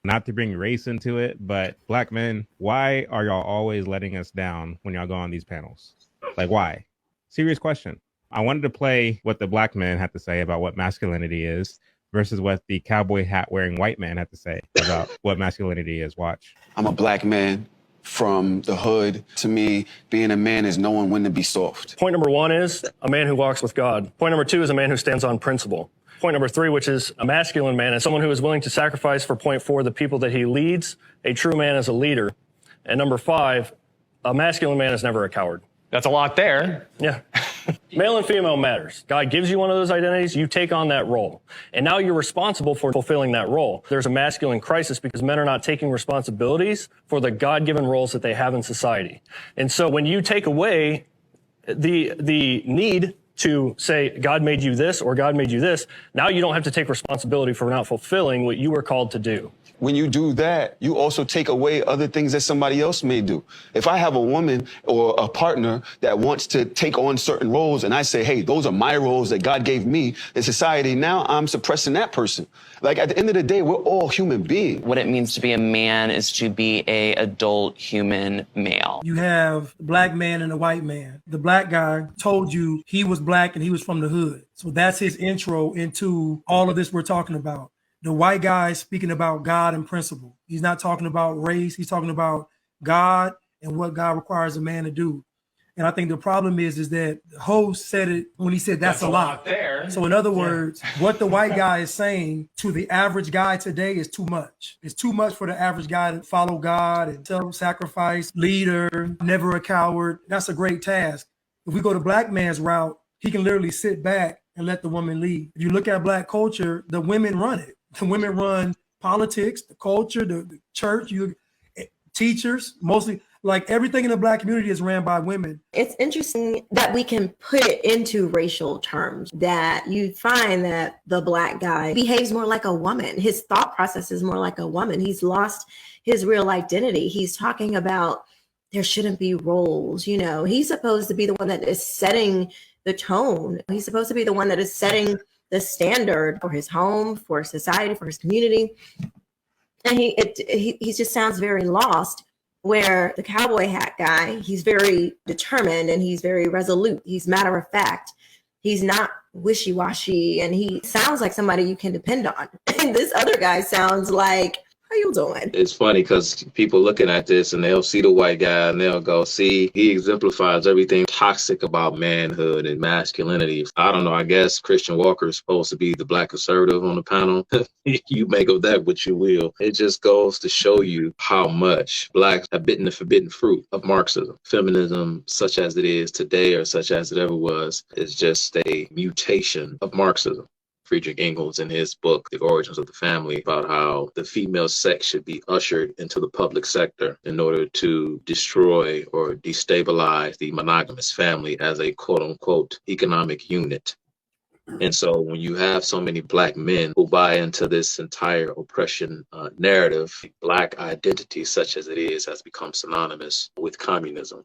Not to bring race into it, but black men, why are y'all always letting us down when y'all go on these panels? Like, why? Serious question. I wanted to play what the black men had to say about what masculinity is versus what the cowboy hat wearing white man had to say about what masculinity is. Watch. I'm a black man from the hood. To me, being a man is knowing when to be soft. Point number one is a man who walks with God. Point number two is a man who stands on principle. Point number three, which is a masculine man, is someone who is willing to sacrifice for point four, the people that he leads. A true man is a leader. And number five, a masculine man is never a coward. That's a lot there. Yeah. Male and female matters. God gives you one of those identities, you take on that role. And now you're responsible for fulfilling that role. There's a masculine crisis because men are not taking responsibilities for the God-given roles that they have in society. And so when you take away the need to say, God made you this or God made you this, now you don't have to take responsibility for not fulfilling what you were called to do. When you do that, you also take away other things that somebody else may do. If I have a woman or a partner that wants to take on certain roles and I say, hey, those are my roles that God gave me in society, now I'm suppressing that person. Like at the end of the day, we're all human beings. What it means to be a man is to be a adult human male. You have the black man and the white man. The black guy told you he was black and he was from the hood. So that's his intro into all of this we're talking about. The white guy is speaking about God and principle. He's not talking about race. He's talking about God and what God requires a man to do. And I think the problem is that the host said it when he said that's a lot there. So in other words, what the white guy is saying to the average guy today is too much. It's too much for the average guy to follow God and self-sacrifice, leader, never a coward. That's a great task. If we go the black man's route, he can literally sit back and let the woman lead. If you look at black culture, the women run it. The women run politics, the culture, the church, teachers, mostly. Like everything in the black community is ran by women. It's interesting that we can put it into racial terms, that you find that the black guy behaves more like a woman. His thought process is more like a woman. He's lost his real identity. He's talking about there shouldn't be roles. You know, he's supposed to be the one that is setting the tone. He's supposed to be the one that is setting the standard for his home, for society, for his community. And he just sounds very lost, where the cowboy hat guy, he's very determined and he's very resolute. He's matter of fact. He's not wishy-washy, and he sounds like somebody you can depend on. And this other guy sounds like, how you doing? It's funny because people looking at this and they'll see the white guy and they'll go, see, he exemplifies everything toxic about manhood and masculinity. I don't know, I guess Christian Walker is supposed to be the black conservative on the panel. You make of that what you will. It just goes to show you how much blacks have bitten the forbidden fruit of Marxism. Feminism, such as it is today or such as it ever was, is just a mutation of Marxism. Friedrich Engels in his book, The Origins of the Family, about how the female sex should be ushered into the public sector in order to destroy or destabilize the monogamous family as a quote unquote economic unit. And so when you have so many black men who buy into this entire oppression narrative, black identity, such as it is, has become synonymous with communism.